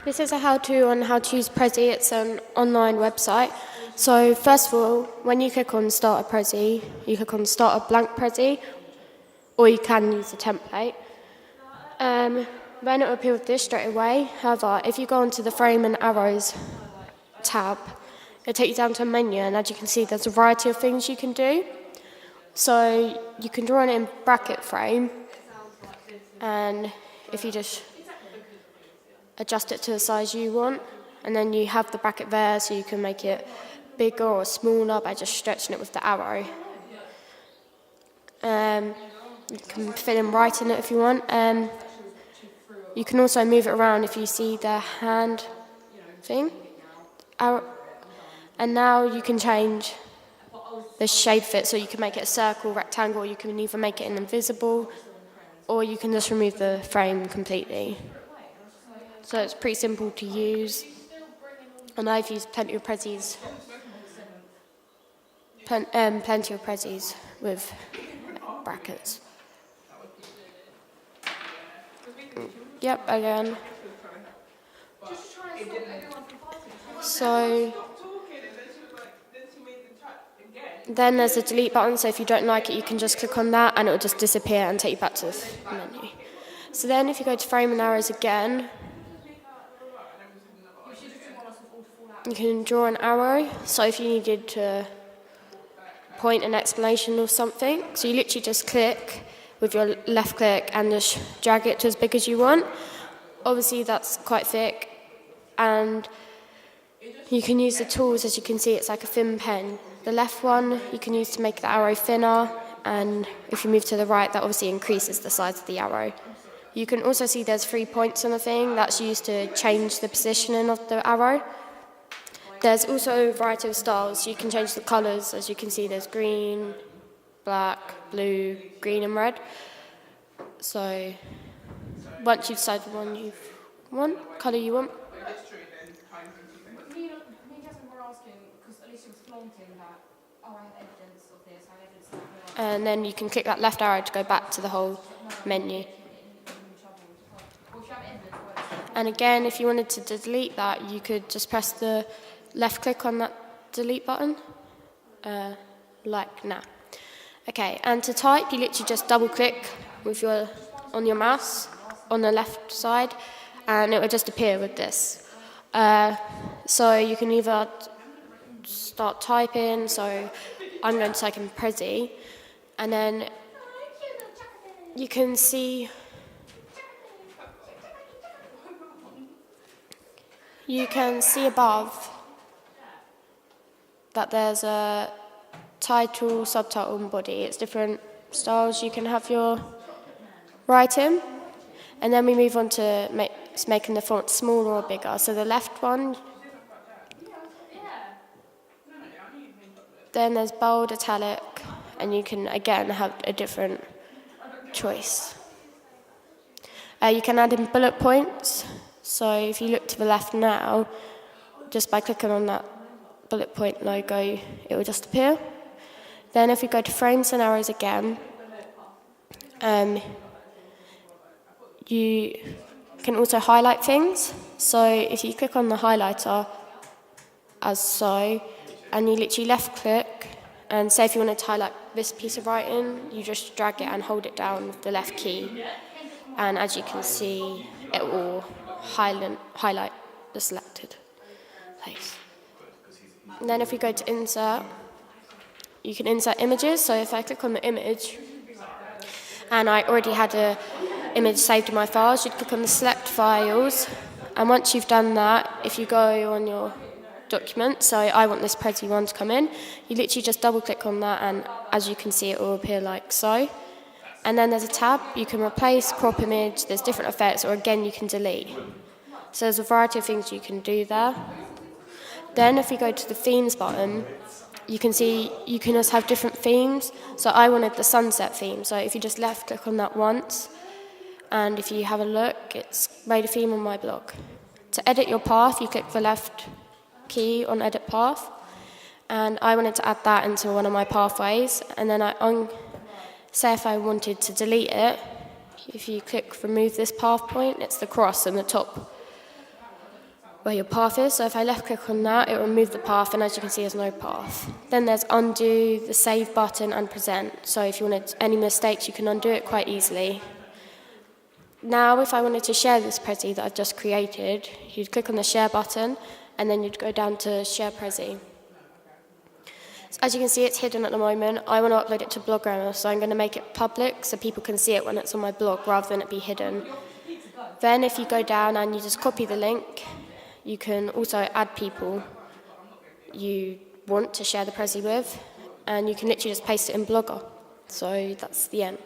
This is a how-to on how to use Prezi. It's an online website. So first of all, when you click on Start a Prezi, you click on Start a blank Prezi, or you can use the template. Then it will appear with this straight away. However, if you go onto the Frame and Arrows tab, it'll take you down to a menu, and as you can see, there's a variety of things you can do. So you can draw it in bracket frame, and if you just adjust it to the size you want, and then you have the bracket there, so you can make it bigger or smaller by just stretching it with the arrow. You can fill in writing it if you want. You can also move it around if you see the hand thing. And now you can change the shape of it, so you can make it a circle, rectangle, you can either make it an invisible, or you can just remove the frame completely. So it's pretty simple to use, and I've used plenty of prezis with brackets. Yep, again. So then there's a delete button, so if you don't like it, you can just click on that and it will just disappear and take you back to the menu. So then if you go to Frame and Arrows again, you can draw an arrow, so if you needed to point an explanation or something, so you literally just click with your left click and just drag it to as big as you want. Obviously that's quite thick, and you can use the tools. As you can see, it's like a thin pen. The left one you can use to make the arrow thinner, and if you move to the right, that obviously increases the size of the arrow. You can also see there's 3 points on the thing. That's used to change the positioning of the arrow. There's also a variety of styles. You can change the colours. As you can see, there's green, black, blue, green and red. So once you've decided the one you want, colour you want. And then you can click that left arrow to go back to the whole menu. And again, if you wanted to delete that, you could just press the left click on that delete button, like now. Okay, and to type, you literally just double click with on your mouse on the left side, and it will just appear with this. So you can either start typing, so I'm going to type in Prezi, and then you can see above that there's a title, subtitle and body. It's different styles you can have your writing. And then we move on to making the font smaller or bigger. So the left one, then there's bold, italic, and you can again have a different choice. You can add in bullet points. So if you look to the left now, just by clicking on that bullet point logo, it will just appear. Then if we go to Frames and Arrows again, you can also highlight things. So if you click on the highlighter, as so, and you literally left click, and say if you wanted to highlight this piece of writing, you just drag it and hold it down with the left key. And as you can see, it will highlight the selected place. And then if we go to insert, you can insert images. So if I click on the image, and I already had an image saved in my files, you'd click on the select files, and once you've done that, if you go on your document, so I want this Prezi one to come in, you literally just double click on that, and as you can see, it will appear like so. And then there's a tab, you can replace, crop image, there's different effects, or again you can delete. So there's a variety of things you can do there. Then if we go to the themes button, you can see you can just have different themes. So I wanted the sunset theme, so if you just left click on that once, and if you have a look, it's made a theme on my blog. To edit your path, you click the left key on edit path, and I wanted to add that into one of my pathways, and then say if I wanted to delete it, if you click remove this path point, it's the cross in the top where your path is. So if I left click on that, it will remove the path, and as you can see, there's no path. Then there's undo, the save button, and present. So if you wanted any mistakes, you can undo it quite easily. Now, if I wanted to share this prezi that I've just created, you'd click on the share button, and then you'd go down to share prezi. So as you can see, it's hidden at the moment. I want to upload it to Blogrammer, so I'm going to make it public so people can see it when it's on my blog rather than it be hidden. Then if you go down and you just copy the link, you can also add people you want to share the prezi with, and you can literally just paste it in Blogger. So that's the end.